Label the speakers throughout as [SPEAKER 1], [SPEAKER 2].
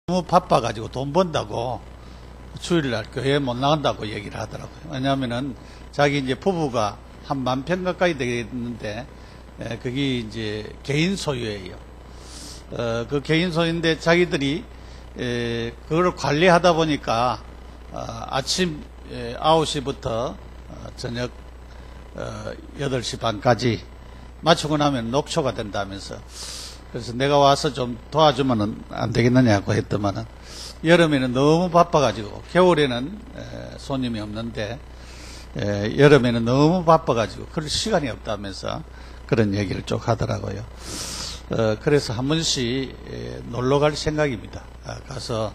[SPEAKER 1] 너무 바빠가지고 돈 번다고 주일날 교회 못 나간다고 얘기를 하더라고요. 왜냐하면은 자기 이제 부부가 한 10,000평 가까이 되겠는데, 그게 이제 개인 소유예요. 그 개인 소유인데 자기들이 그걸 관리하다 보니까 아침 9시부터 저녁 8시 반까지 마치고 나면 녹초가 된다면서, 그래서 내가 와서 좀 도와주면 안 되겠느냐고 했더만은, 여름에는 너무 바빠가지고, 겨울에는 손님이 없는데 여름에는 너무 바빠가지고 그럴 시간이 없다면서 그런 얘기를 쭉 하더라고요. 그래서 한 번씩 놀러 갈 생각입니다. 가서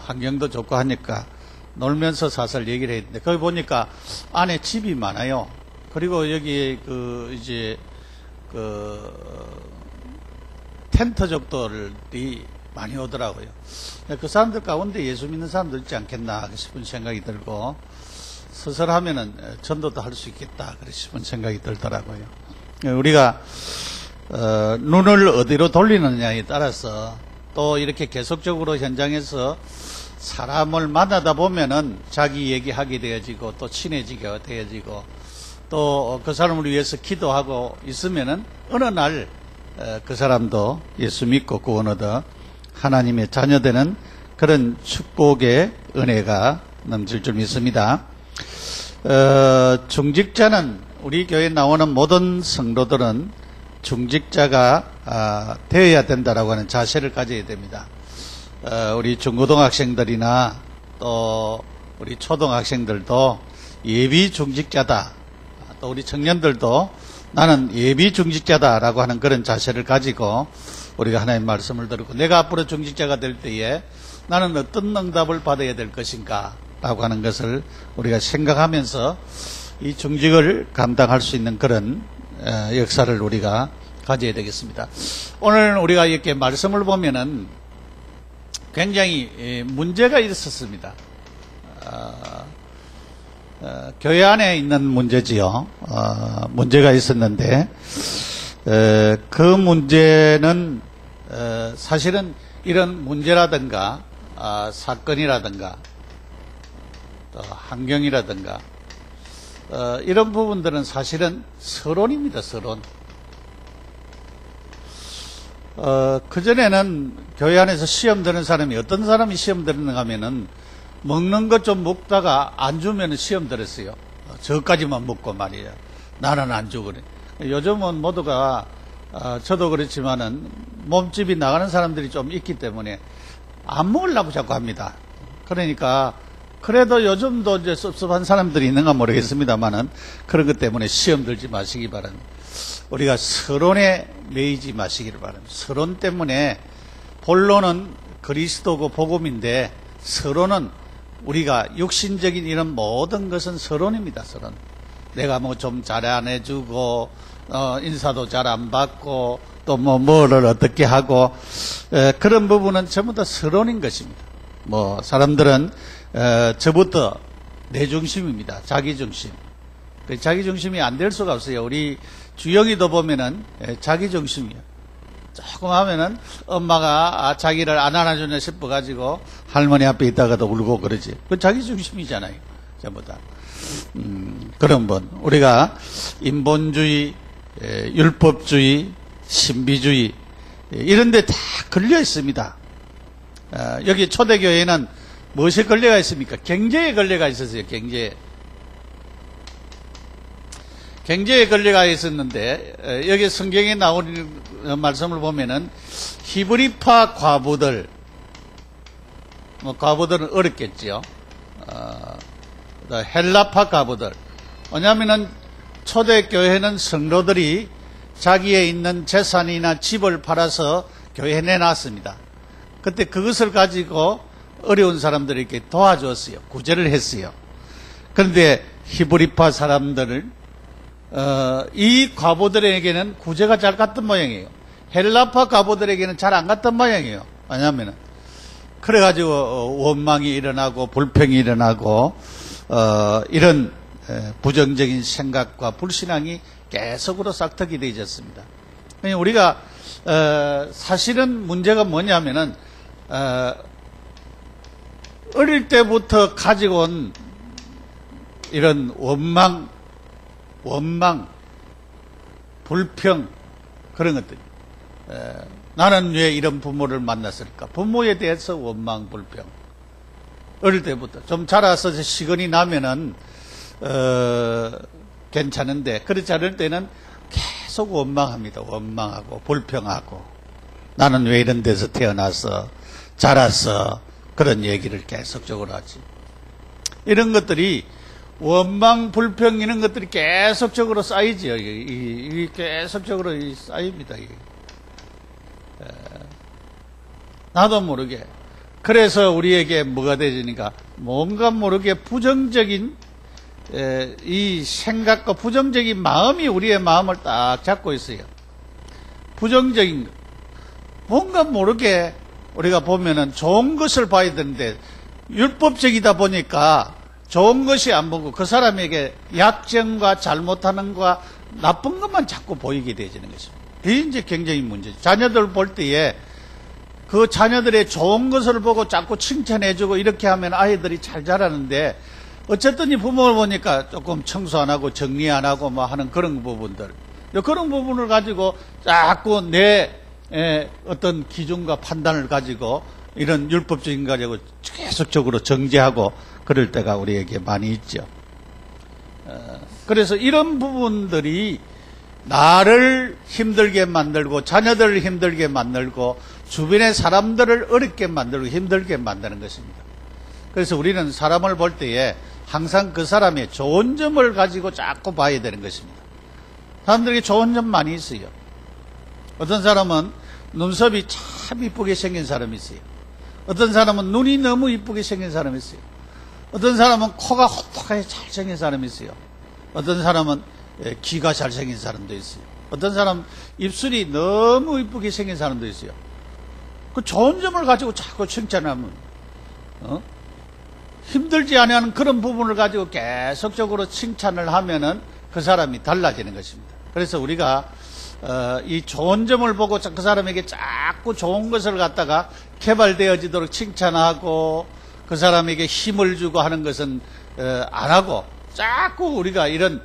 [SPEAKER 1] 환경도 좋고 하니까 놀면서 사설 얘기를 했는데, 거기 보니까 안에 집이 많아요. 그리고 여기 이제 텐트족들이 많이 오더라고요. 그 사람들 가운데 예수 믿는 사람도 있지 않겠나 싶은 생각이 들고, 서설하면은 전도도 할 수 있겠다 싶은 생각이 들더라고요. 우리가 눈을 어디로 돌리느냐에 따라서 또 이렇게 계속적으로 현장에서 사람을 만나다 보면은 자기 얘기하게 되어지고, 또 친해지게 되어지고, 또 그 사람을 위해서 기도하고 있으면은 어느 날 그 사람도 예수 믿고 구원 얻어 하나님의 자녀되는 그런 축복의 은혜가 넘칠 줄 믿습니다. 중직자는, 우리 교회에 나오는 모든 성도들은 중직자가 되어야 된다라고 하는 자세를 가져야 됩니다. 우리 중고등학생들이나 또 우리 초등학생들도 예비 중직자다, 또 우리 청년들도 나는 예비 중직자다라고 하는 그런 자세를 가지고 우리가 하나님의 말씀을 들었고, 내가 앞으로 중직자가 될 때에 나는 어떤 응답을 받아야 될 것인가 라고 하는 것을 우리가 생각하면서 이 중직을 감당할 수 있는 그런 역사를 우리가 가져야 되겠습니다. 오늘 우리가 이렇게 말씀을 보면은 굉장히 문제가 있었습니다. 교회 안에 있는 문제지요. 문제가 있었는데, 그 문제는 사실은 이런 문제라든가 사건이라든가 또 환경이라든가 이런 부분들은 사실은 서론입니다. 서론. 그전에는 교회 안에서 시험 드는 사람이, 어떤 사람이 시험 드는가 하면은 먹는 것 좀 먹다가 안 주면 시험 들었어요. 저까지만 먹고 말이에요. 나는 안 주고 그래. 요즘은 모두가 저도 그렇지만은 몸집이 나가는 사람들이 좀 있기 때문에 안 먹으려고 자꾸 합니다. 그러니까 그래도 요즘도 이제 섭섭한 사람들이 있는가 모르겠습니다만은 그런 것 때문에 시험 들지 마시기 바랍니다. 우리가 서론에 매이지 마시기를 바랍니다. 서론 때문에, 본론은 그리스도고 복음인데 서론은 우리가 육신적인 이런 모든 것은 서론입니다. 서론. 내가 뭐 좀 잘 안 해주고 인사도 잘 안 받고 또 뭐를 어떻게 하고, 그런 부분은 전부 다 서론인 것입니다. 뭐 사람들은 저부터 내 중심입니다. 자기 중심. 자기 중심이 안 될 수가 없어요. 우리 주영이도 보면은 자기 중심이에요. 조금 하면은 엄마가 자기를 안 안아주냐 싶어가지고 할머니 앞에 있다가도 울고 그러지. 그건 자기 중심이잖아요. 전부 다. 그런 분. 우리가 인본주의, 율법주의, 신비주의, 이런 데 다 걸려 있습니다. 여기 초대교회는 무엇에 걸려가 있습니까? 경제에 걸려가 있었어요. 경제에 걸려가 있었는데, 여기 성경에 나오는 말씀을 보면은 히브리파 과부들, 과부들은 어렵겠지요. 헬라파 과부들. 왜냐하면은 초대교회는 성도들이 자기에 있는 재산이나 집을 팔아서 교회에 내놨습니다. 그때 그것을 가지고 어려운 사람들에게 도와줬어요. 구제를 했어요. 그런데 히브리파 사람들을 이 과부들에게는 구제가 잘 갔던 모양이에요. 헬라파 과부들에게는 잘 안 갔던 모양이에요. 왜냐하면 그래가지고 원망이 일어나고 불평이 일어나고 이런 부정적인 생각과 불신앙이 계속으로 싹트게 되어졌습니다. 우리가 사실은 문제가 뭐냐면은 어릴 때부터 가지고 온 이런 원망, 불평, 그런 것들. 나는 왜 이런 부모를 만났을까? 부모에 대해서 원망, 불평. 어릴 때부터. 좀 자라서 시간이 나면은, 괜찮은데, 그렇지 않을 때는 계속 원망합니다. 원망하고, 불평하고. 나는 왜 이런 데서 태어나서, 자라서, 그런 얘기를 계속적으로 하지. 이런 것들이, 원망, 불평, 이런 것들이 계속적으로 쌓이죠. 이게 계속적으로 쌓입니다. 이게. 나도 모르게. 그래서 우리에게 뭐가 되지니까 뭔가 모르게 부정적인 이 생각과 부정적인 마음이 우리의 마음을 딱 잡고 있어요. 부정적인 것. 뭔가 모르게 우리가 보면은 좋은 것을 봐야 되는데 율법적이다 보니까 좋은 것이 안 보고 그 사람에게 약점과 잘못하는 것과 나쁜 것만 자꾸 보이게 되지는 것입니다. 이게 이제 굉장히 문제죠. 자녀들 볼 때에 그 자녀들의 좋은 것을 보고 자꾸 칭찬해주고 이렇게 하면 아이들이 잘 자라는데 어쨌든 이 부모를 보니까 조금 청소 안 하고 정리 안 하고 뭐 하는 그런 부분들. 그런 부분을 가지고 자꾸 내 어떤 기준과 판단을 가지고 이런 율법적인 거 가지고 계속적으로 정죄하고 그럴 때가 우리에게 많이 있죠. 그래서 이런 부분들이 나를 힘들게 만들고 자녀들을 힘들게 만들고 주변의 사람들을 어렵게 만들고 힘들게 만드는 것입니다. 그래서 우리는 사람을 볼 때에 항상 그 사람의 좋은 점을 가지고 자꾸 봐야 되는 것입니다. 사람들에게 좋은 점 많이 있어요. 어떤 사람은 눈썹이 참 이쁘게 생긴 사람이 있어요. 어떤 사람은 눈이 너무 이쁘게 생긴 사람이 있어요. 어떤 사람은 코가 호떡하게 잘생긴 사람이 있어요. 어떤 사람은 귀가 잘생긴 사람도 있어요. 어떤 사람은 입술이 너무 이쁘게 생긴 사람도 있어요. 그 좋은 점을 가지고 자꾸 칭찬하면 힘들지 않은 그런 부분을 가지고 계속적으로 칭찬을 하면은 그 사람이 달라지는 것입니다. 그래서 우리가 이 좋은 점을 보고 그 사람에게 자꾸 좋은 것을 갖다가 개발되어지도록 칭찬하고 그 사람에게 힘을 주고 하는 것은 안 하고 자꾸 우리가 이런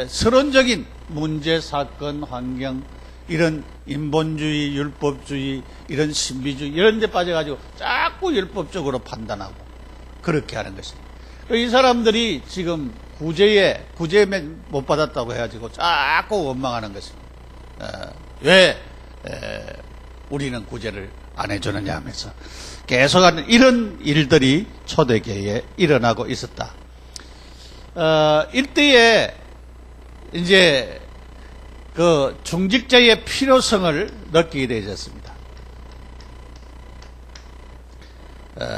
[SPEAKER 1] 서론적인 문제, 사건, 환경, 이런 인본주의, 율법주의, 이런 신비주의 이런 데 빠져가지고 자꾸 율법적으로 판단하고 그렇게 하는 것입니다. 이 사람들이 지금 구제 못 받았다고 해가지고 자꾸 원망하는 것입니다. 왜 우리는 구제를 안 해주느냐 하면서 계속하는 이런 일들이 초대교회에 일어나고 있었다. 이때에 이제 그 중직자의 필요성을 느끼게 되었습니다.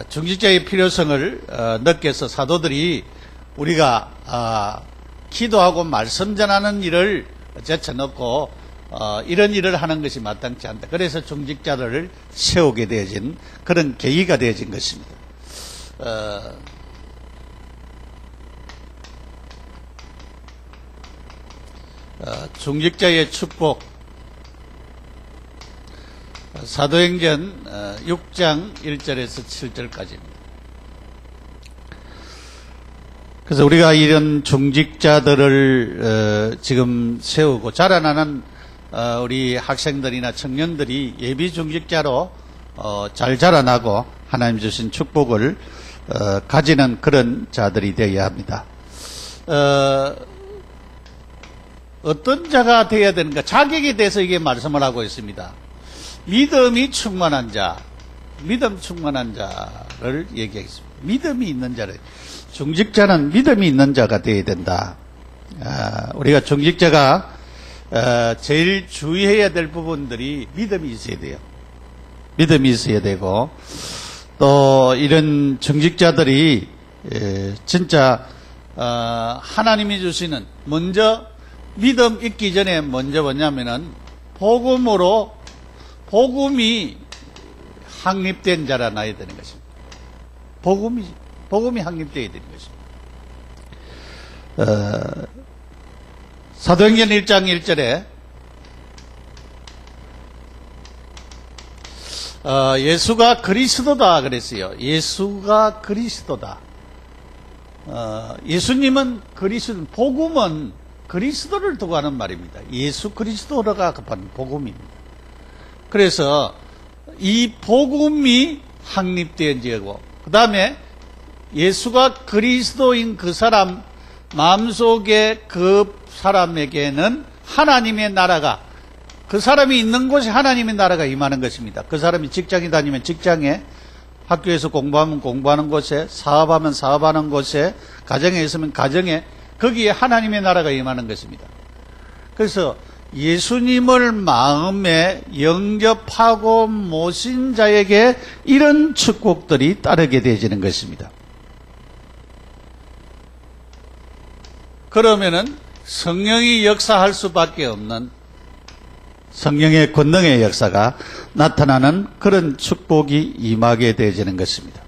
[SPEAKER 1] 중직자의 필요성을 느껴서 사도들이 우리가 기도하고 말씀 전하는 일을 제쳐놓고 이런 일을 하는 것이 마땅치 않다. 그래서 중직자들을 세우게 되어진 그런 계기가 되어진 것입니다. 중직자의 축복 사도행전 6장 1절에서 7절까지입니다. 그래서 우리가 이런 중직자들을 지금 세우고 자라나는 우리 학생들이나 청년들이 예비 중직자로 잘 자라나고 하나님 주신 축복을 가지는 그런 자들이 되어야 합니다. 어떤 자가 되어야 되는가? 자격에 대해서 이게 말씀을 하고 있습니다. 믿음이 충만한 자, 믿음 충만한 자를 얘기하겠습니다. 믿음이 있는 자를. 중직자는 믿음이 있는 자가 되어야 된다. 우리가 중직자가 제일 주의해야 될 부분들이 믿음이 있어야 돼요. 믿음이 있어야 되고 또 이런 중직자들이 진짜 하나님이 주시는 먼저 믿음 있기 전에 먼저 뭐냐면은 복음이 확립된 자라 나야 되는 것입니다. 복음이 확립되어야 되는 것입니다. 사도행전 1장 1절에 예수가 그리스도다 그랬어요. 예수가 그리스도다. 예수님은 그리스도, 복음은 그리스도를 두고 하는 말입니다. 예수 그리스도가 급한 복음입니다. 그래서 이 복음이 확립되어지고, 그 다음에 예수가 그리스도인 그 사람 마음속에 그 사람에게는 하나님의 나라가, 그 사람이 있는 곳에 하나님의 나라가 임하는 것입니다. 그 사람이 직장에 다니면 직장에, 학교에서 공부하면 공부하는 곳에, 사업하면 사업하는 곳에, 가정에 있으면 가정에, 거기에 하나님의 나라가 임하는 것입니다. 그래서 예수님을 마음에 영접하고 모신 자에게 이런 축복들이 따르게 되어지는 것입니다. 그러면은 성령이 역사할 수밖에 없는 성령의 권능의 역사가 나타나는 그런 축복이 임하게 되어지는 것입니다.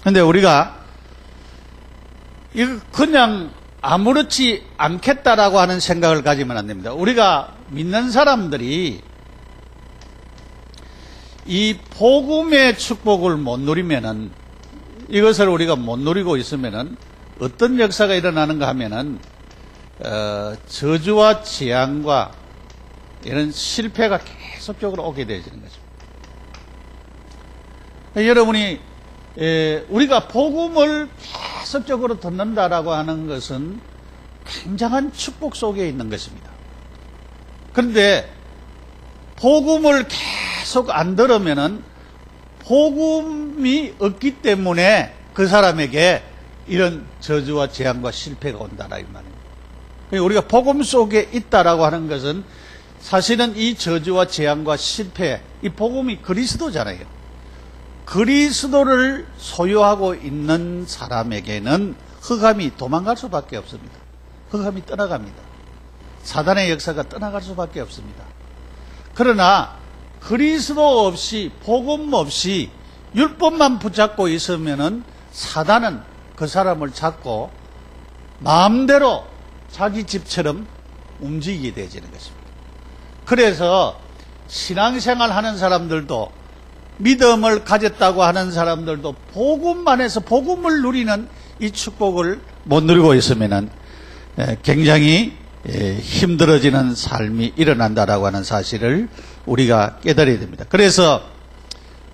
[SPEAKER 1] 그런데 우리가 이거 그냥 아무렇지 않겠다라고 하는 생각을 가지면 안 됩니다. 우리가 믿는 사람들이 이 복음의 축복을 못 누리면은, 이것을 우리가 못 누리고 있으면은 어떤 역사가 일어나는가 하면은 저주와 재앙과 이런 실패가 계속적으로 오게 되어지는 거죠. 여러분이 우리가 복음을 계속적으로 듣는다라고 하는 것은 굉장한 축복 속에 있는 것입니다. 그런데 복음을 계속 안 들으면은 복음이 없기 때문에 그 사람에게 이런 저주와 재앙과 실패가 온다라 이 말입니다. 우리가 복음 속에 있다라고 하는 것은 사실은 이 저주와 재앙과 실패, 이 복음이 그리스도잖아요. 그리스도를 소유하고 있는 사람에게는 흑암이 도망갈 수밖에 없습니다. 흑암이 떠나갑니다. 사단의 역사가 떠나갈 수밖에 없습니다. 그러나 그리스도 없이, 복음 없이 율법만 붙잡고 있으면은 사단은 그 사람을 잡고 마음대로 자기 집처럼 움직이게 되어지는 것입니다. 그래서 신앙생활 하는 사람들도, 믿음을 가졌다고 하는 사람들도 복음만 해서 복음을 누리는 이 축복을 못 누리고 있으면은 굉장히 힘들어지는 삶이 일어난다라고 하는 사실을 우리가 깨달아야 됩니다. 그래서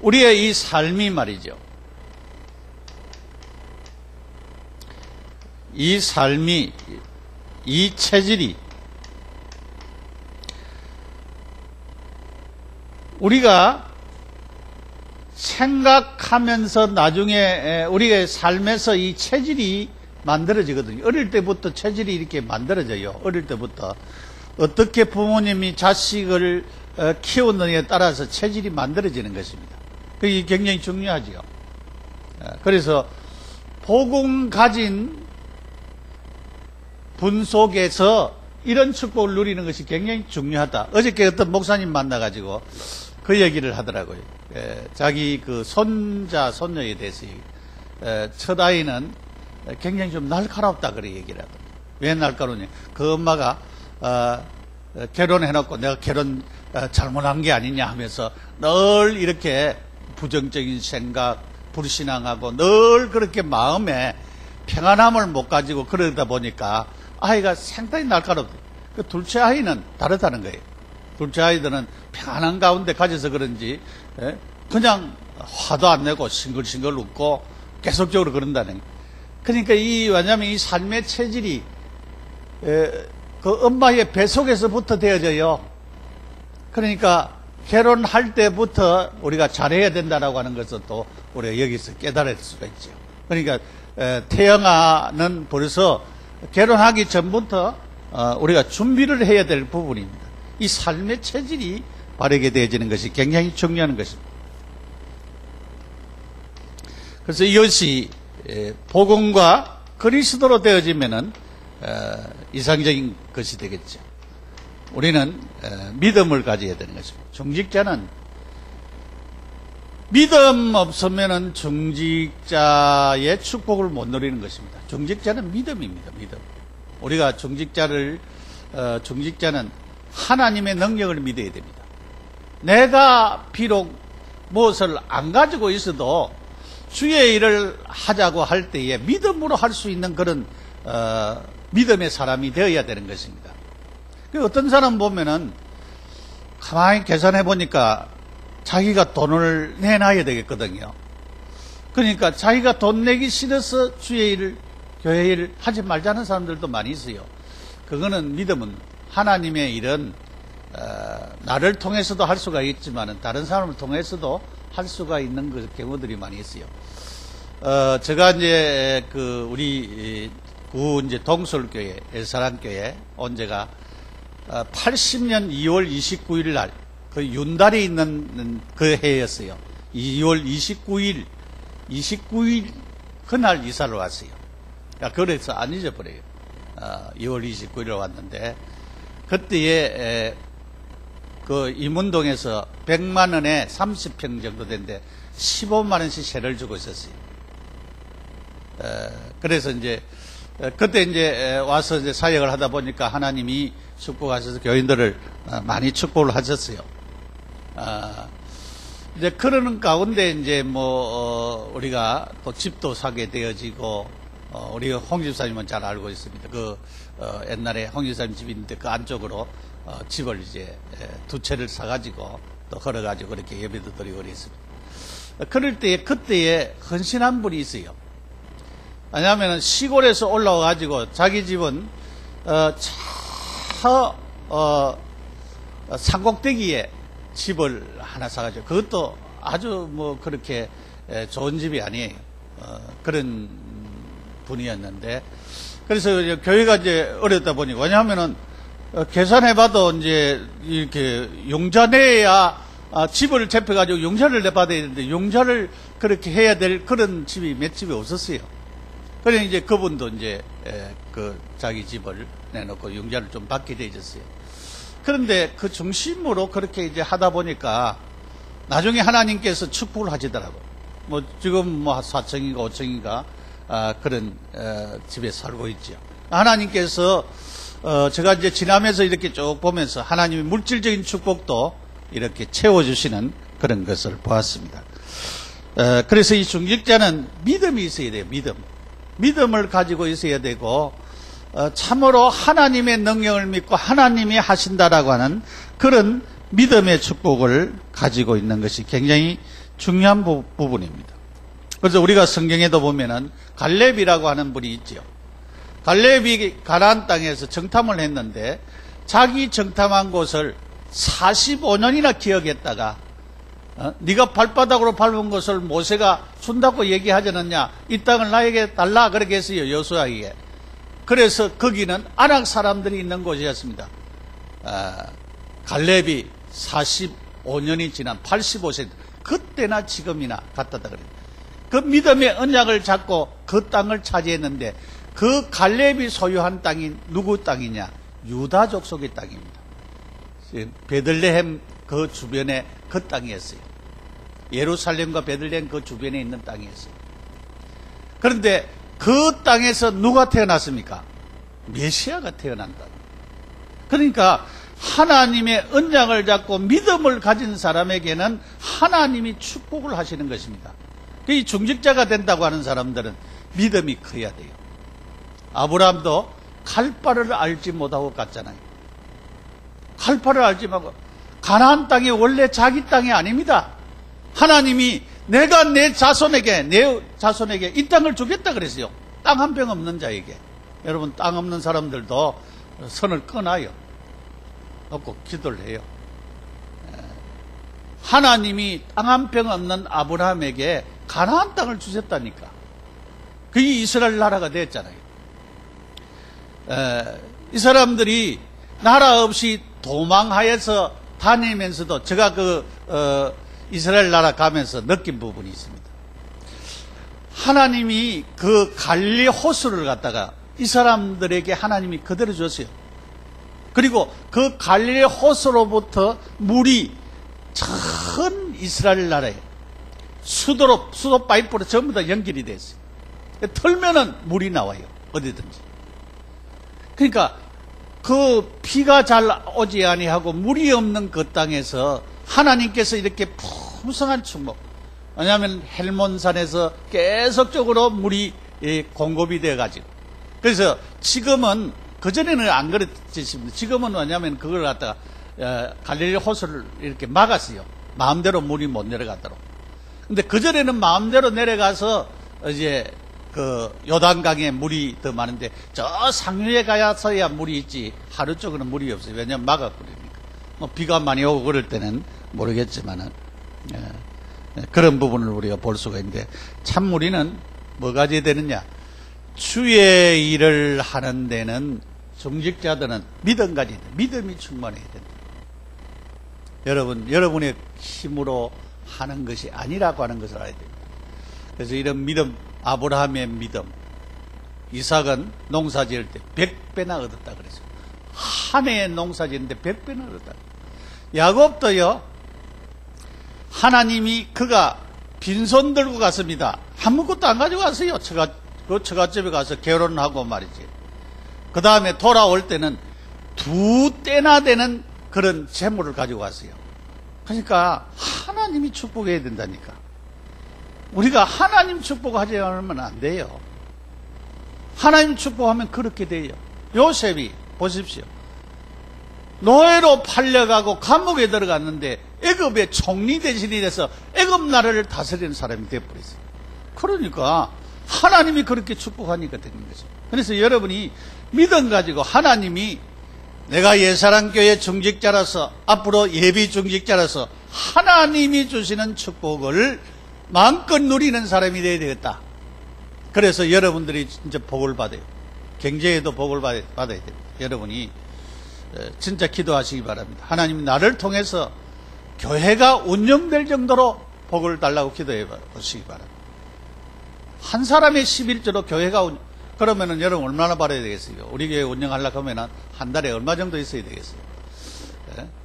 [SPEAKER 1] 우리의 이 삶이 말이죠. 이 삶이, 이 체질이 우리가 생각하면서 나중에 우리의 삶에서 이 체질이 만들어지거든요. 어릴 때부터 체질이 이렇게 만들어져요. 어릴 때부터 어떻게 부모님이 자식을 키우느냐에 따라서 체질이 만들어지는 것입니다. 그게 굉장히 중요하지요. 그래서 복음 가진 분 속에서 이런 축복을 누리는 것이 굉장히 중요하다. 어저께 어떤 목사님 만나가지고 그 얘기를 하더라고요. 자기 그 손자, 손녀에 대해서 첫 아이는 굉장히 좀 날카롭다 그래 얘기를 하더라고요. 왜 날카로우냐? 그 엄마가 결혼해놓고 내가 결혼 잘못한 게 아니냐 하면서 늘 이렇게 부정적인 생각, 불신앙하고 늘 그렇게 마음에 평안함을 못 가지고 그러다 보니까 아이가 상당히 날카롭다. 그 둘째 아이는 다르다는 거예요. 둘째 아이들은 평안한 가운데 가져서 그런지 그냥 화도 안 내고 싱글싱글 웃고 계속적으로 그런다는 거예요. 그러니까 왜냐하면 이 삶의 체질이 그 엄마의 배 속에서부터 되어져요. 그러니까 결혼할 때부터 우리가 잘해야 된다라고 하는 것을 또 우리가 여기서 깨달을 수가 있죠. 그러니까 태영아는 벌써 결혼하기 전부터 우리가 준비를 해야 될 부분입니다. 이 삶의 체질이 바르게 되어지는 것이 굉장히 중요한 것입니다. 그래서 이것이 복음과 그리스도로 되어지면은 이상적인 것이 되겠죠. 우리는 믿음을 가져야 되는 것입니다. 중직자는 믿음 없으면은 중직자의 축복을 못 누리는 것입니다. 중직자는 믿음입니다. 믿음. 우리가 중직자는 하나님의 능력을 믿어야 됩니다. 내가 비록 무엇을 안 가지고 있어도 주의 일을 하자고 할 때에 믿음으로 할 수 있는 그런 믿음의 사람이 되어야 되는 것입니다. 어떤 사람 보면은 가만히 계산해 보니까 자기가 돈을 내놔야 되겠거든요. 그러니까 자기가 돈 내기 싫어서 주의 일을, 교회 일을 하지 말자는 사람들도 많이 있어요. 그거는 믿음은 하나님의 일은 나를 통해서도 할 수가 있지만 다른 사람을 통해서도 할 수가 있는 그 경우들이 많이 있어요. 제가 이제 우리 구 이제 동설교회 엘사랑교회 온 제가 80년 2월 29일 날 그 윤달이 있는 그 해였어요. 2월 29일 그날 이사를 왔어요. 그래서 안 잊어버려요. 2월 29일에 왔는데 그때에 그 이문동에서 100만 원에 30평 정도 된데 15만 원씩 세를 주고 있었어요. 그래서 이제 그때 이제 와서 이제 사역을 하다 보니까 하나님이 축복하셔서 교인들을 많이 축복을 하셨어요. 이제 그러는 가운데 이제 우리가 또 집도 사게 되어지고 우리 홍 집사님은 잘 알고 있습니다. 옛날에 홍 집사님 집이 있는데 그 안쪽으로 집을 이제 2채를 사가지고 또 걸어가지고 그렇게 예배도 드리고 그랬습니다. 그럴 때에 그때에 헌신한 분이 있어요. 왜냐하면 시골에서 올라와가지고 자기 집은 산꼭대기에 집을 하나 사가지고 그것도 아주 그렇게 좋은 집이 아니에요. 그런 분이었는데 그래서 교회가 이제 어렵다 보니까 왜냐하면은 계산해봐도 이제 이렇게 용자 내야 집을 잡혀가지고 용자를 내받아야 되는데 용자를 그렇게 해야 될 그런 집이 몇 집이 없었어요. 그래 이제 그분도 이제 자기 집을 내놓고 용자를 좀 받게 되었어요. 그런데 그 중심으로 그렇게 이제 하다 보니까 나중에 하나님께서 축복을 하시더라고요. 지금 4층인가 5층인가 그런 집에 살고 있죠. 하나님께서 제가 이제 지나면서 이렇게 쭉 보면서 하나님의 물질적인 축복도 이렇게 채워주시는 그런 것을 보았습니다. 그래서 이 중직자는 믿음이 있어야 돼요. 믿음을 가지고 있어야 되고 참으로 하나님의 능력을 믿고 하나님이 하신다라고 하는 그런 믿음의 축복을 가지고 있는 것이 굉장히 중요한 부분입니다. 그래서 우리가 성경에도 보면은 갈렙이라고 하는 분이 있죠. 갈렙이 가나안 땅에서 정탐을 했는데 자기 정탐한 곳을 45년이나 기억했다가 네가 발바닥으로 밟은 것을 모세가 준다고 얘기하지 않느냐, 이 땅을 나에게 달라 그렇게 했어요. 여호수아에게. 그래서 거기는 아낙 사람들이 있는 곳이었습니다. 갈렙이 45년이 지난 85세 그때나 지금이나 같다다 그래요. 그 믿음의 언약을 잡고 그 땅을 차지했는데 그 갈렙이 소유한 땅이 누구 땅이냐? 유다 족속의 땅입니다. 베들레헴 그 주변에 그 땅이었어요. 예루살렘과 베들레헴 그 주변에 있는 땅이었어요. 그런데 그 땅에서 누가 태어났습니까? 메시아가 태어난다. 그러니까 하나님의 언약을 잡고 믿음을 가진 사람에게는 하나님이 축복을 하시는 것입니다. 이 중직자가 된다고 하는 사람들은 믿음이 커야 돼요. 아브라함도 칼바를 알지 못하고 갔잖아요. 칼바를 알지 못하고 가나안 땅이 원래 자기 땅이 아닙니다. 하나님이 내가 내 자손에게 이 땅을 주겠다 그랬어요. 땅 한 평 없는 자에게. 여러분 땅 없는 사람들도 선을 끊어요. 놓고 기도를 해요. 하나님이 땅 한 평 없는 아브라함에게 가나안 땅을 주셨다니까. 그게 이스라엘 나라가 됐잖아요. 이 사람들이 나라 없이 도망하여서 다니면서도 제가 이스라엘 나라 가면서 느낀 부분이 있습니다. 하나님이 그 갈리 호수를 갖다가 이 사람들에게 하나님이 그대로 줬어요. 그리고 그 갈리 호수로부터 물이 전 이스라엘 나라에 수도 파이프로 전부 다 연결이 됐어요. 털면은 물이 나와요. 어디든지. 그러니까 그 비가 잘 오지 아니하고 물이 없는 그 땅에서 하나님께서 이렇게 풍성한 축복, 왜냐하면 헬몬산에서 계속적으로 물이 공급이 돼가지고, 그래서 지금은, 그전에는 안 그랬습니다. 지금은 왜냐하면 그걸 갖다가 갈릴리 호수를 이렇게 막았어요. 마음대로 물이 못 내려가도록. 근데 그전에는 마음대로 내려가서 이제 그 요단강에 물이 더 많은데 저 상류에 가서야 물이 있지 하루 쪽으로는 물이 없어요. 왜냐하면 막았거든요. 뭐 비가 많이 오고 그럴 때는 모르겠지만은 그런 부분을 우리가 볼 수가 있는데, 참 우리는 뭐가 돼야 되느냐? 주의 일을 하는 데는 중직자들은 믿음 가지야 돼. 믿음이 충만해야 된다. 여러분의 힘으로 하는 것이 아니라고 하는 것을 알아야 됩니다. 그래서 이런 믿음, 아브라함의 믿음, 이삭은 농사 지을 때 100배나 얻었다 그랬어요. 한 해에 농사 지는데 100배나 얻었다. 야곱도요, 하나님이 그가 빈손 들고 갔습니다. 아무것도 안 가지고 갔어요. 그 처갓집에 가서 결혼하고 말이지. 그 다음에 돌아올 때는 2때나 되는 그런 재물을 가지고 왔어요. 그러니까 하나님이 축복해야 된다니까. 우리가 하나님 축복하지 않으면 안 돼요. 하나님 축복하면 그렇게 돼요. 요셉이 보십시오. 노예로 팔려가고 감옥에 들어갔는데 애굽의 총리 대신이 돼서 애굽 나라를 다스리는 사람이 되어버렸어요. 그러니까 하나님이 그렇게 축복하니까 되는 거죠. 그래서 여러분이 믿음 가지고 하나님이 내가 예사랑교회 중직자라서, 앞으로 예비 중직자라서 하나님이 주시는 축복을 마음껏 누리는 사람이 되어야 되겠다. 그래서 여러분들이 진짜 복을 받아요. 경제에도 복을 받아야 됩니다. 여러분이 진짜 기도하시기 바랍니다. 하나님, 나를 통해서 교회가 운영될 정도로 복을 달라고 기도해 보시기 바랍니다. 한 사람의 11조로 교회가 그러면은 여러분 얼마나 받아야 되겠어요? 우리 교회 운영하려고 하면은 한 달에 얼마 정도 있어야 되겠어요?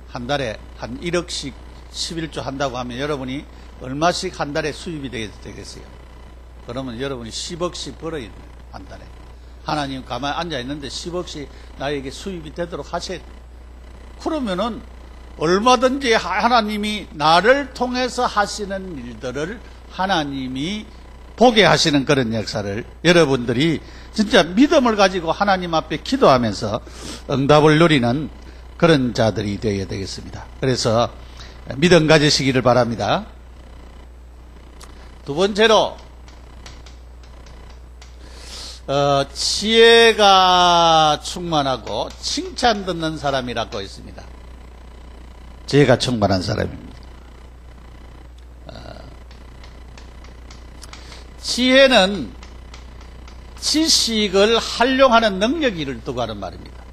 [SPEAKER 1] 한 달에 한 1억씩 11조 한다고 하면 여러분이 얼마씩 한 달에 수입이 되겠어요? 그러면 여러분이 10억씩 벌어야 돼요. 한 달에. 하나님 가만히 앉아 있는데 10억씩 나에게 수입이 되도록 하셔야 돼요. 그러면은 얼마든지 하나님이 나를 통해서 하시는 일들을 하나님이 보게 하시는 그런 역사를 여러분들이 진짜 믿음을 가지고 하나님 앞에 기도하면서 응답을 누리는 그런 자들이 되어야 되겠습니다. 그래서 믿음 가지시기를 바랍니다. 두 번째로 지혜가 충만하고 칭찬 듣는 사람이라고 있습니다. 지혜가 충만한 사람입니다. 지혜는 지식을 활용하는 능력을 두고 하는 말입니다.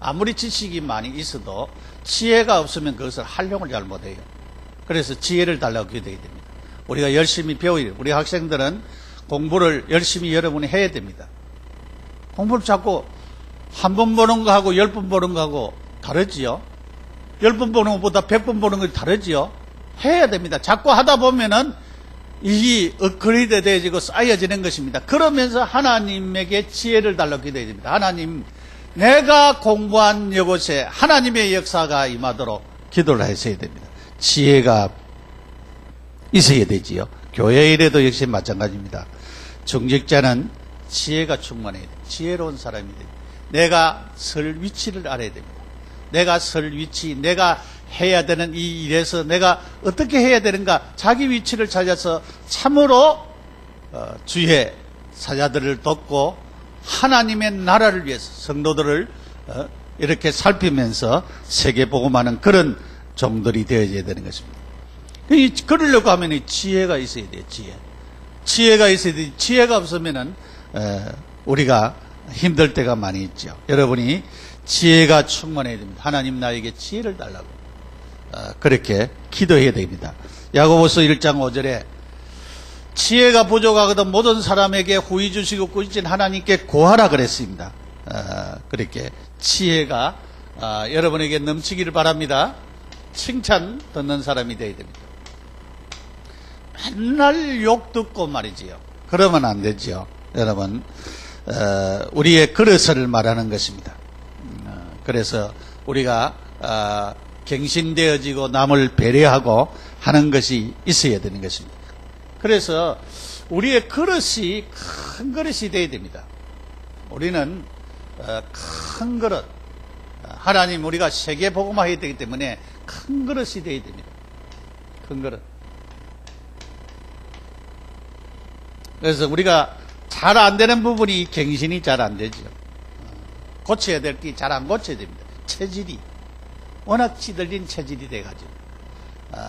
[SPEAKER 1] 아무리 지식이 많이 있어도 지혜가 없으면 그것을 활용을 잘 못해요. 그래서 지혜를 달라고 기도해야 됩니다. 우리가 열심히 배워야, 우리 학생들은 공부를 열심히 여러분이 해야 됩니다. 공부를 자꾸 한 번 보는 거하고 10번 보는 거하고 다르지요. 10번 보는 것보다 100번 보는 거 다르지요. 해야 됩니다. 자꾸 하다 보면은 이 업그레이드 되어지고 쌓여지는 것입니다. 그러면서 하나님에게 지혜를 달라고 기도해야 됩니다. 하나님, 내가 공부한 이곳에 하나님의 역사가 임하도록 기도를 하셔야 됩니다. 지혜가 있어야 되지요. 교회 일에도 역시 마찬가지입니다. 중직자는 지혜가 충만해야 돼요. 지혜로운 사람이 돼요. 내가 설 위치를 알아야 됩니다. 내가 설 위치, 내가 해야 되는 이 일에서 내가 어떻게 해야 되는가, 자기 위치를 찾아서 참으로 주의 사자들을 돕고 하나님의 나라를 위해서 성도들을 이렇게 살피면서 세계복음하는 그런 종들이 되어야 되는 것입니다. 그러려고 하면 지혜가 있어야 돼요. 지혜가 있어야 돼요. 지혜가 없으면은 우리가 힘들 때가 많이 있죠. 여러분이 지혜가 충만해야 됩니다. 하나님, 나에게 지혜를 달라고 그렇게 기도해야 됩니다. 야고보서 1장 5절에 지혜가 부족하거든 모든 사람에게 후히 주시고 꾸짖은 하나님께 구하라 그랬습니다. 그렇게 지혜가 여러분에게 넘치기를 바랍니다. 칭찬 듣는 사람이 되어야 됩니다. 맨날 욕 듣고 말이지요. 그러면 안 되지요. 여러분, 우리의 그릇을 말하는 것입니다. 그래서 우리가 갱신되어지고 남을 배려하고 하는 것이 있어야 되는 것입니다. 그래서 우리의 그릇이 큰 그릇이 되어야 됩니다. 우리는 큰 그릇, 하나님 우리가 세계 복음화해야 되기 때문에 큰 그릇이 되어야 됩니다. 큰 그릇. 그래서 우리가 잘 안 되는 부분이 갱신이 잘 안 되죠. 고쳐야 될 게 잘 안 고쳐야 됩니다. 체질이 워낙 찌들린 체질이 돼가지고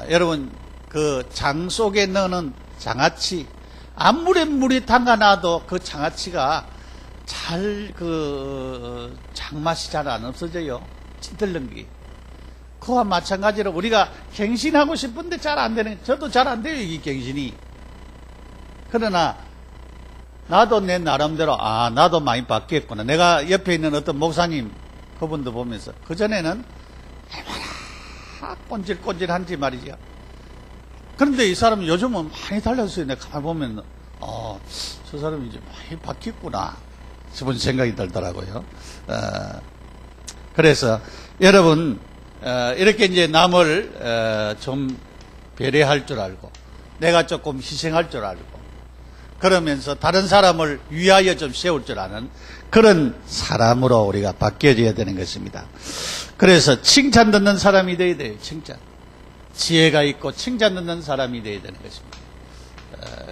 [SPEAKER 1] 여러분 그 장 속에 넣는 장아찌 아무리 물이 담가놔도 그 장아찌가 잘 그 장맛이 잘 안 없어져요. 찌들는 게. 그와 마찬가지로 우리가 갱신하고 싶은데 잘 안 되는, 저도 잘 안 돼요, 이 갱신이. 그러나 나도 내 나름대로 나도 많이 바뀌었구나. 내가 옆에 있는 어떤 목사님 그분도 보면서 그전에는 얼마나 꼰질꼰질한지 말이죠. 그런데 이 사람은 요즘은 많이 달라졌어요. 내가 가만히 보면 저 사람이 이제 많이 바뀌었구나 싶은 생각이 들더라고요. 그래서 여러분 이렇게 이제 남을 좀 배려할 줄 알고 내가 조금 희생할 줄 알고 그러면서 다른 사람을 위하여 좀 세울 줄 아는 그런 사람으로 우리가 바뀌어져야 되는 것입니다. 그래서 칭찬 듣는 사람이 되어야 돼요. 칭찬. 지혜가 있고 칭찬 듣는 사람이 되어야 되는 것입니다.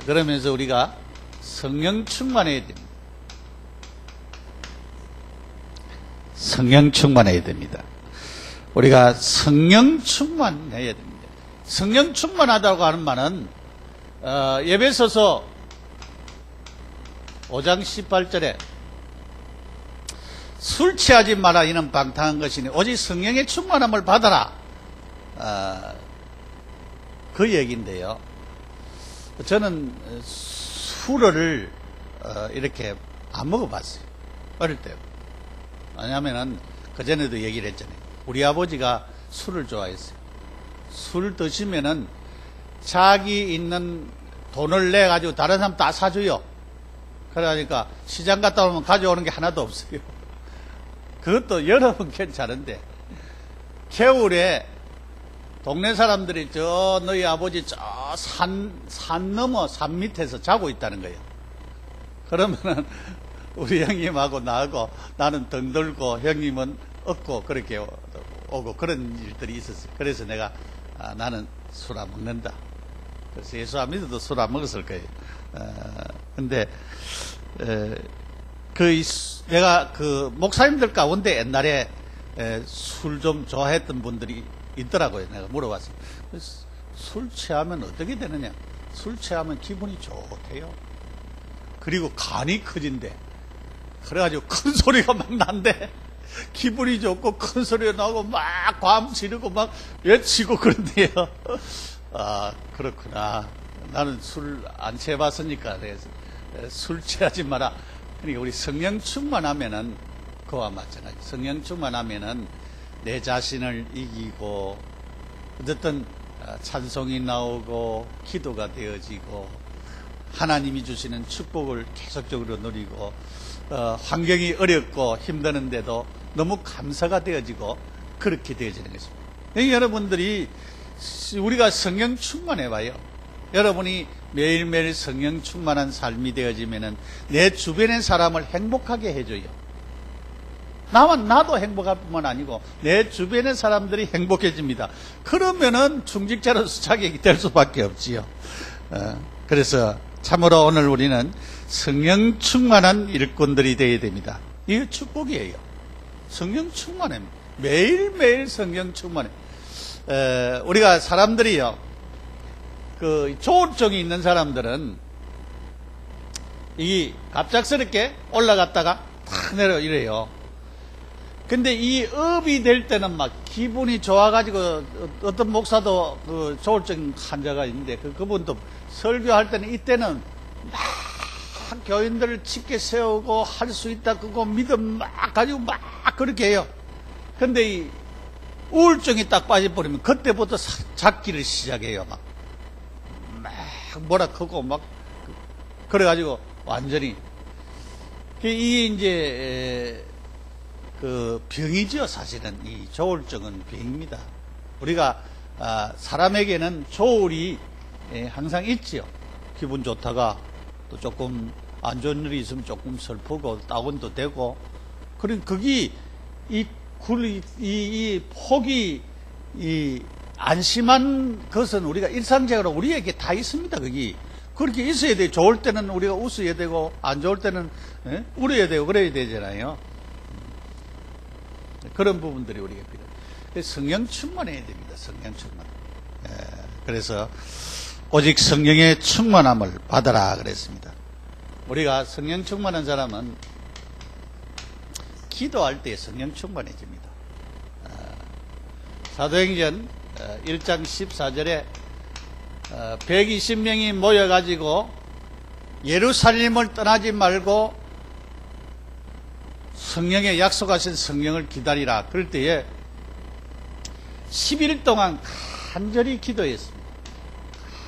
[SPEAKER 1] 그러면서 우리가 성령 충만해야 됩니다. 성령 충만해야 됩니다. 우리가 성령 충만해야 됩니다. 성령 충만하다고 하는 말은 에베소서 5장 18절에 술 취하지 마라 이는 방탕한 것이니 오직 성령의 충만함을 받아라 그 얘기인데요. 저는 술을 이렇게 안 먹어봤어요. 어릴 때. 왜냐하면 그전에도 얘기를 했잖아요. 우리 아버지가 술을 좋아했어요. 술 드시면은 자기 있는 돈을 내가지고 다른 사람 다 사줘요. 그러니까 시장 갔다 오면 가져오는 게 하나도 없어요. 그것도 여러 번 괜찮은데 겨울에 동네 사람들이 저 너희 아버지 저 산 넘어 산 밑에서 자고 있다는 거예요. 그러면은 우리 형님하고 나하고 나는 등 들고 형님은 업고 그렇게 오고 그런 일들이 있었어요. 그래서 내가 나는 술 안 먹는다. 그래서 예수 안 믿어도 술 안 먹었을 거예요. 근데 내가 그 목사님들 가운데 옛날에 술 좀 좋아했던 분들이 있더라고요. 내가 물어봤어요. 술 취하면 어떻게 되느냐? 술 취하면 기분이 좋대요. 그리고 간이 커진대. 그래가지고 큰 소리가 막 난대. 기분이 좋고 큰 소리가 나고 막 괌 지르고 막 외치고 그런데요. 그렇구나. 나는 술 안 취해봤으니까 그래서 술 취하지 마라. 그러니까 우리 성령 충만하면은 그와 마찬가지. 성령 충만하면은 내 자신을 이기고 어쨌든 찬송이 나오고 기도가 되어지고 하나님이 주시는 축복을 계속적으로 누리고 환경이 어렵고 힘드는데도 너무 감사가 되어지고 그렇게 되어지는 것입니다. 여러분들이 우리가 성령 충만해봐요. 여러분이 매일매일 성령 충만한 삶이 되어지면은 내 주변의 사람을 행복하게 해줘요. 나도 행복할 뿐만 아니고 내 주변의 사람들이 행복해집니다. 그러면은 중직자로서 자격이 될 수밖에 없지요. 그래서 참으로 오늘 우리는 성령 충만한 일꾼들이 되어야 됩니다. 이게 축복이에요. 성령 충만해. 매일매일 성령 충만해. 우리가 사람들이요, 그 조울증이 있는 사람들은 이 갑작스럽게 올라갔다가 탁 내려 이래요. 근데 이 업이 될 때는 막 기분이 좋아가지고 어떤 목사도 그 조울증 환자가 있는데 그분도 설교할 때는 이때는 막 교인들을 짙게 세우고 할 수 있다 그거 믿음 막 가지고 막 그렇게 해요. 근데 이 우울증이 딱 빠져버리면 그때부터 잡기를 시작해요. 막 뭐라 크고 막 그래가지고 완전히 이게 이제 그 병이죠. 사실은 이 조울증은 병입니다. 우리가 사람에게는 조울이 항상 있지요. 기분 좋다가 또 조금 안 좋은 일이 있으면 조금 슬프고 다운도 되고, 그런 그게 이 폭이 안심한 것은 우리가 일상적으로 우리에게 다 있습니다. 그게 그렇게 있어야 돼요. 좋을 때는 우리가 웃어야 되고 안 좋을 때는 울어야 되고 그래야 되잖아요. 그런 부분들이 우리가 필요해요. 성령 충만해야 됩니다. 성령 충만. 그래서 오직 성령의 충만함을 받아라 그랬습니다. 우리가 성령 충만한 사람은 기도할 때 성령 충만해집니다. 사도행전 1장 14절에 120명이 모여가지고 예루살렘을 떠나지 말고 성령에 약속하신 성령을 기다리라. 그럴 때에 10일 동안 간절히 기도했습니다.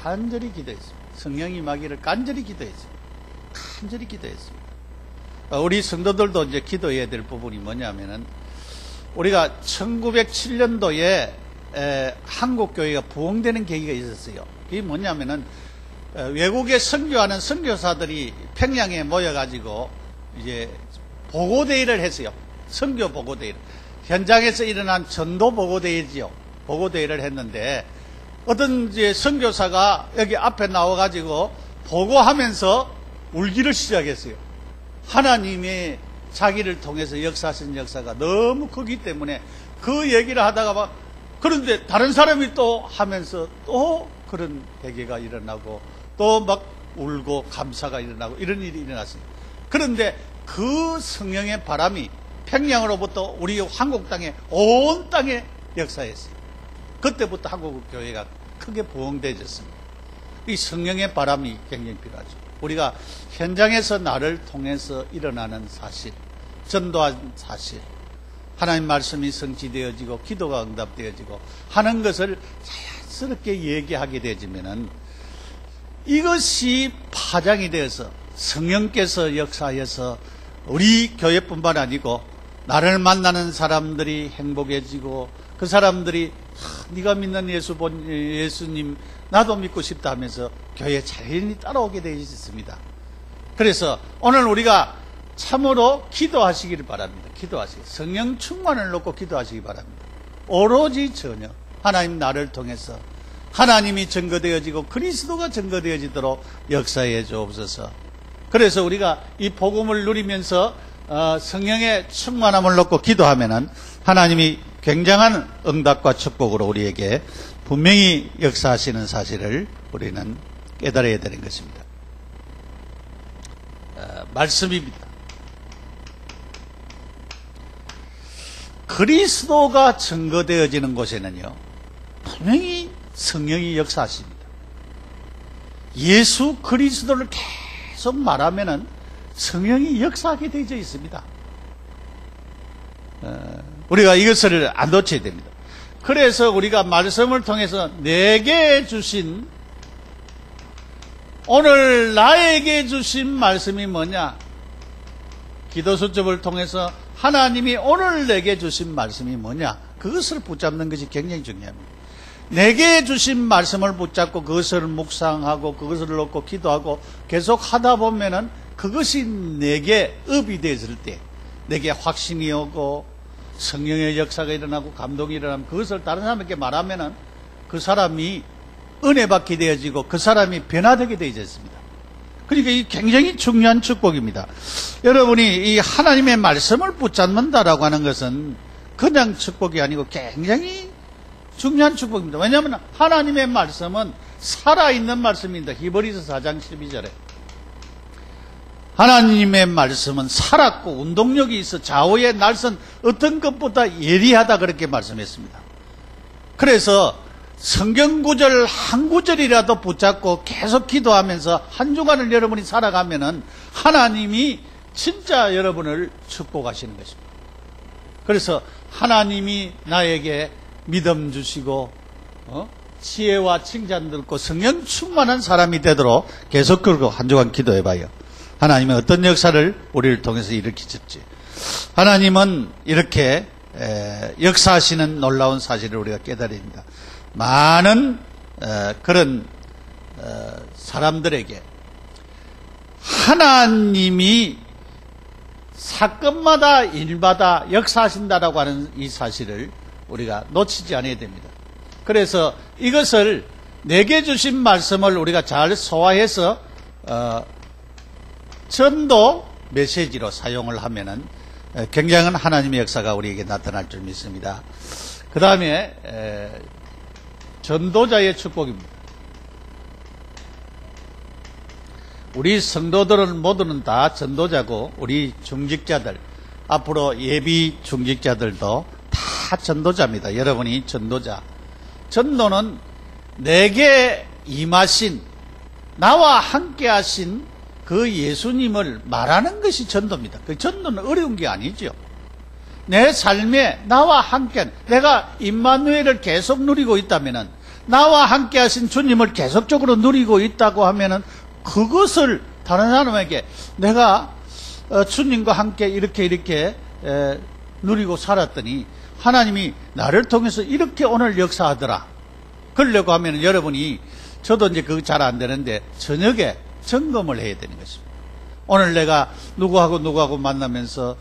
[SPEAKER 1] 간절히 기도했습니다. 성령이 임하기를 간절히 기도했습니다. 간절히 기도했습니다. 우리 성도들도 이제 기도해야 될 부분이 뭐냐면은, 우리가 1907년도에 한국교회가 부흥되는 계기가 있었어요. 그게 뭐냐면은, 외국에 선교하는 선교사들이 평양에 모여가지고 이제 보고대회를 했어요. 선교 보고대회를. 현장에서 일어난 전도 보고대회지요. 보고대회를 했는데, 어떤 이제 선교사가 여기 앞에 나와가지고 보고하면서 울기를 시작했어요. 하나님이 자기를 통해서 역사하신 역사가 너무 크기 때문에 그 얘기를 하다가 막, 그런데 다른 사람이 또 하면서 또 그런 회개가 일어나고 또 막 울고 감사가 일어나고 이런 일이 일어났어요. 그런데 그 성령의 바람이 평양으로부터 우리 한국 땅에 온 땅에 역사했어요. 그때부터 한국 교회가 크게 부흥되어졌습니다. 이 성령의 바람이 굉장히 필요하죠. 우리가 현장에서 나를 통해서 일어나는 사실, 전도한 사실, 하나님 말씀이 성취되어지고 기도가 응답되어지고 하는 것을 자연스럽게 얘기하게 되어지면은, 이것이 파장이 되어서 성령께서 역사해서 우리 교회뿐만 아니고 나를 만나는 사람들이 행복해지고, 그 사람들이 네가 믿는 예수님 나도 믿고 싶다 하면서 교회에 자연히 따라오게 되어 있습니다. 그래서 오늘 우리가 참으로 기도하시기를 바랍니다. 기도하시기, 성령 충만을 놓고 기도하시기 바랍니다. 오로지 전혀 하나님 나를 통해서 하나님이 증거되어지고 그리스도가 증거되어지도록 역사해 주옵소서. 그래서 우리가 이 복음을 누리면서 성령의 충만함을 놓고 기도하면은 하나님이 굉장한 응답과 축복으로 우리에게 분명히 역사하시는 사실을 우리는 깨달아야 되는 것입니다. 말씀입니다. 그리스도가 증거되어지는 곳에는요, 분명히 성령이 역사하십니다. 예수 그리스도를 계속 말하면은 성령이 역사하게 되어 있습니다. 우리가 이것을 안 놓쳐야 됩니다. 그래서 우리가 말씀을 통해서 내게 주신, 오늘 나에게 주신 말씀이 뭐냐? 기도 수첩을 통해서 하나님이 오늘 내게 주신 말씀이 뭐냐? 그것을 붙잡는 것이 굉장히 중요합니다. 내게 주신 말씀을 붙잡고 그것을 묵상하고 그것을 놓고 기도하고 계속 하다 보면은 그것이 내게 업이 되었을 때 내게 확신이 오고 성령의 역사가 일어나고 감동이 일어나면 그것을 다른 사람에게 말하면은 그 사람이 은혜 받게 되어지고 그 사람이 변화되게 되어졌습니다. 그러니까 이 굉장히 중요한 축복입니다. 여러분이 이 하나님의 말씀을 붙잡는다라고 하는 것은 그냥 축복이 아니고 굉장히 중요한 축복입니다. 왜냐하면 하나님의 말씀은 살아있는 말씀입니다. 히브리서 4장 12절에 하나님의 말씀은 살았고 운동력이 있어 좌우의 날선 어떤 것보다 예리하다 그렇게 말씀했습니다. 그래서 성경 구절 한 구절이라도 붙잡고 계속 기도하면서 한 주간을 여러분이 살아가면은 하나님이 진짜 여러분을 축복하시는 것입니다. 그래서 하나님이 나에게 믿음 주시고 지혜와 칭찬 듣고 성령 충만한 사람이 되도록 계속 그러고 한 주간 기도해봐요. 하나님은 어떤 역사를 우리를 통해서 일으키셨지? 하나님은 이렇게 역사하시는 놀라운 사실을 우리가 깨달습니다. 많은 그런 사람들에게 하나님이 사건마다 일마다 역사하신다라고 하는 이 사실을 우리가 놓치지 않아야 됩니다. 그래서 이것을 내게 주신 말씀을 우리가 잘 소화해서 전도 메시지로 사용을 하면은 굉장한 하나님의 역사가 우리에게 나타날 줄 믿습니다. 그 다음에 전도자의 축복입니다. 우리 성도들은 모두는 다 전도자고 우리 중직자들, 앞으로 예비 중직자들도 다 전도자입니다. 여러분이 전도자. 전도는 내게 임하신, 나와 함께 하신 그 예수님을 말하는 것이 전도입니다. 그 전도는 어려운 게 아니죠. 내 삶에 나와 함께, 내가 임마누엘을 계속 누리고 있다면은, 나와 함께 하신 주님을 계속적으로 누리고 있다고 하면은, 그것을 다른 사람에게 내가 주님과 함께 이렇게 누리고 살았더니 하나님이 나를 통해서 이렇게 오늘 역사하더라. 그러려고 하면 여러분이, 저도 이제 그거 잘 안 되는데 저녁에 점검을 해야 되는 것입니다. 오늘 내가 누구하고 만나면서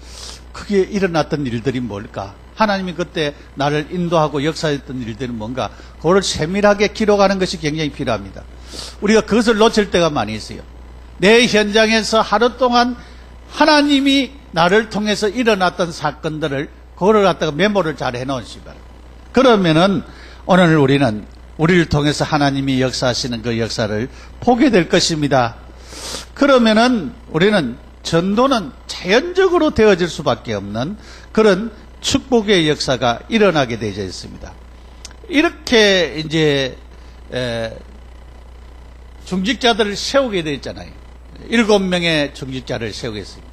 [SPEAKER 1] 크게 일어났던 일들이 뭘까? 하나님이 그때 나를 인도하고 역사했던 일들은 뭔가? 그걸 세밀하게 기록하는 것이 굉장히 필요합니다. 우리가 그것을 놓칠 때가 많이 있어요. 내 현장에서 하루 동안 하나님이 나를 통해서 일어났던 사건들을 그거를 갖다가 메모를 잘 해놓으시기 바랍니다. 그러면은 오늘 우리는 우리를 통해서 하나님이 역사하시는 그 역사를 보게 될 것입니다. 그러면은 우리는 전도는 자연적으로 되어질 수밖에 없는 그런 축복의 역사가 일어나게 되어 있습니다. 이렇게 이제 중직자들을 세우게 되어 있잖아요. 7명의 중직자를 세우겠습니다.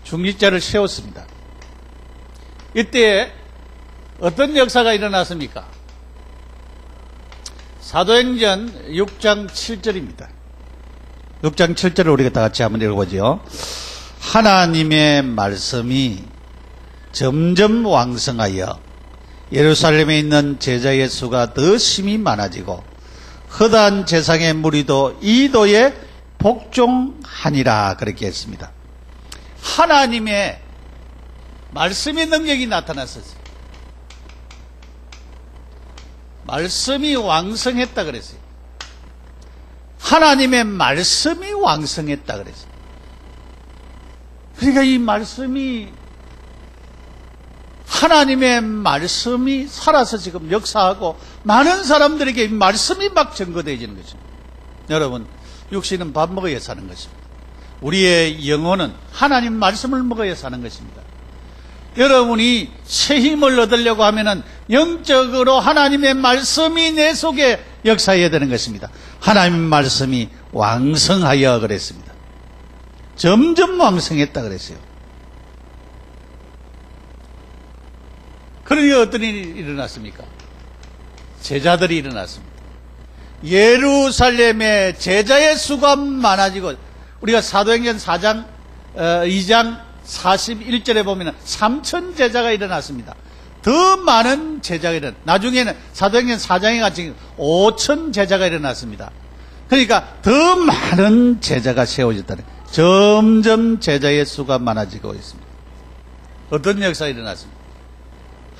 [SPEAKER 1] 중직자를 세웠습니다. 이때 어떤 역사가 일어났습니까? 사도행전 6장 7절입니다. 6장 7절을 우리가 다 같이 한번 읽어보죠. 하나님의 말씀이 점점 왕성하여 예루살렘에 있는 제자의 수가 더 심히 많아지고 허다한 재상의 무리도 이도에 복종하니라, 그렇게 했습니다. 하나님의 말씀의 능력이 나타났었어요. 말씀이 왕성했다 그랬어요. 하나님의 말씀이 왕성했다 그랬어요. 그러니까 이 말씀이, 하나님의 말씀이 살아서 지금 역사하고 많은 사람들에게 이 말씀이 막 증거되어지는 것입니다. 여러분, 육신은 밥 먹어야 사는 것입니다. 우리의 영혼은 하나님 말씀을 먹어야 사는 것입니다. 여러분이 새 힘을 얻으려고 하면은 영적으로 하나님의 말씀이 내 속에 역사해야 되는 것입니다. 하나님의 말씀이 왕성하여 그랬습니다. 점점 왕성했다 그랬어요. 그러니 어떤 일이 일어났습니까? 제자들이 일어났습니다. 예루살렘의 제자의 수가 많아지고, 우리가 사도행전 4장 2장 41절에 보면 3천 제자가 일어났습니다. 더 많은 제자가 일어났습니다. 나중에는 사도행전 4장에 같이 5천 제자가 일어났습니다. 그러니까 더 많은 제자가 세워졌다는, 점점 제자의 수가 많아지고 있습니다. 어떤 역사가 일어났습니다?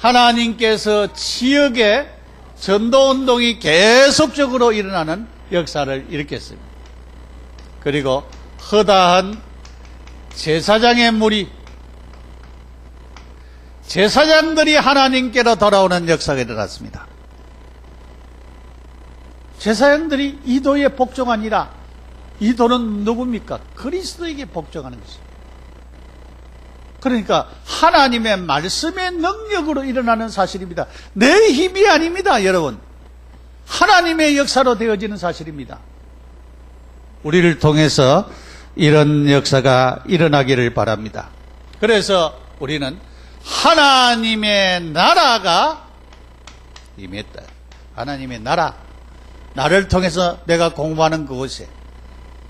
[SPEAKER 1] 하나님께서 지역에 전도운동이 계속적으로 일어나는 역사를 일으켰습니다. 그리고 허다한 제사장의 무리, 제사장들이 하나님께로 돌아오는 역사가 일어났습니다. 제사장들이 이도에 복종하니라. 이도는 누굽니까? 그리스도에게 복종하는 것입니다. 그러니까 하나님의 말씀의 능력으로 일어나는 사실입니다. 내 힘이 아닙니다, 여러분. 하나님의 역사로 되어지는 사실입니다. 우리를 통해서 이런 역사가 일어나기를 바랍니다. 그래서 우리는 하나님의 나라가 임했다. 하나님의 나라, 나를 통해서 내가 공부하는 그곳에,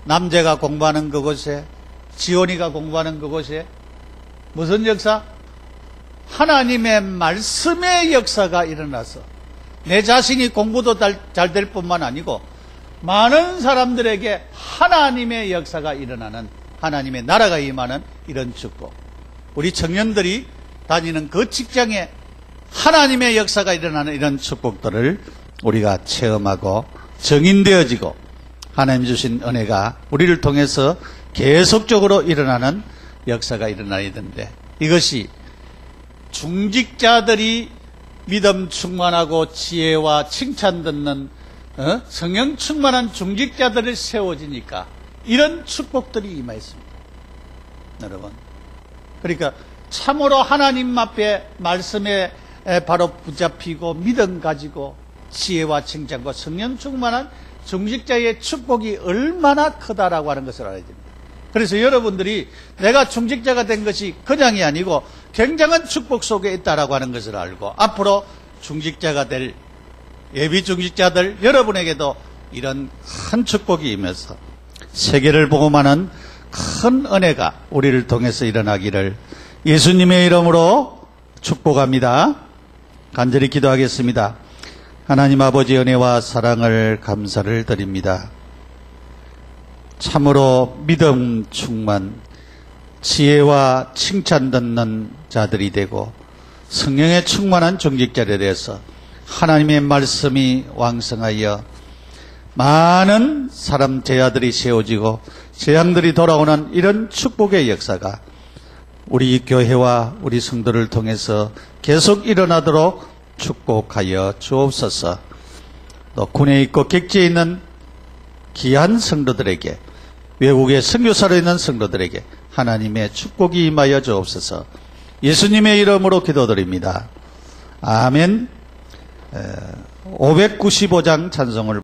[SPEAKER 1] 남자가 공부하는 그곳에, 지온이가 공부하는 그곳에, 무슨 역사? 하나님의 말씀의 역사가 일어나서 내 자신이 공부도 잘 될 뿐만 아니고 많은 사람들에게 하나님의 역사가 일어나는, 하나님의 나라가 임하는 이런 축복. 우리 청년들이 다니는 그 직장에 하나님의 역사가 일어나는 이런 축복들을 우리가 체험하고 정인되어지고 하나님 주신 은혜가 우리를 통해서 계속적으로 일어나는 역사가 일어나야 되는데, 이것이 중직자들이 믿음 충만하고 지혜와 칭찬 듣는 성령 충만한 중직자들이 세워지니까 이런 축복들이 임하였습니다. 여러분, 그러니까 참으로 하나님 앞에 말씀에 바로 붙잡히고 믿음 가지고 지혜와 칭찬과 성령 충만한 중직자의 축복이 얼마나 크다라고 하는 것을 알아야 됩니다. 그래서 여러분들이 내가 중직자가 된 것이 그냥이 아니고 굉장한 축복 속에 있다라고 하는 것을 알고 앞으로 중직자가 될 예비 중직자들 여러분에게도 이런 큰 축복이 임해서 세계를 복음하는 큰 은혜가 우리를 통해서 일어나기를 예수님의 이름으로 축복합니다. 간절히 기도하겠습니다. 하나님 아버지 은혜와 사랑을 감사를 드립니다. 참으로 믿음 충만, 지혜와 칭찬 듣는 자들이 되고 성령에 충만한 중직자들에 대해서 하나님의 말씀이 왕성하여 많은 사람 제자들이 세워지고 재앙들이 돌아오는 이런 축복의 역사가 우리 교회와 우리 성도를 통해서 계속 일어나도록 축복하여 주옵소서. 또 군에 있고 객지에 있는 귀한 성도들에게, 외국에 선교사로 있는 성도들에게 하나님의 축복이 임하여 주옵소서. 예수님의 이름으로 기도드립니다. 아멘. 595장 찬송을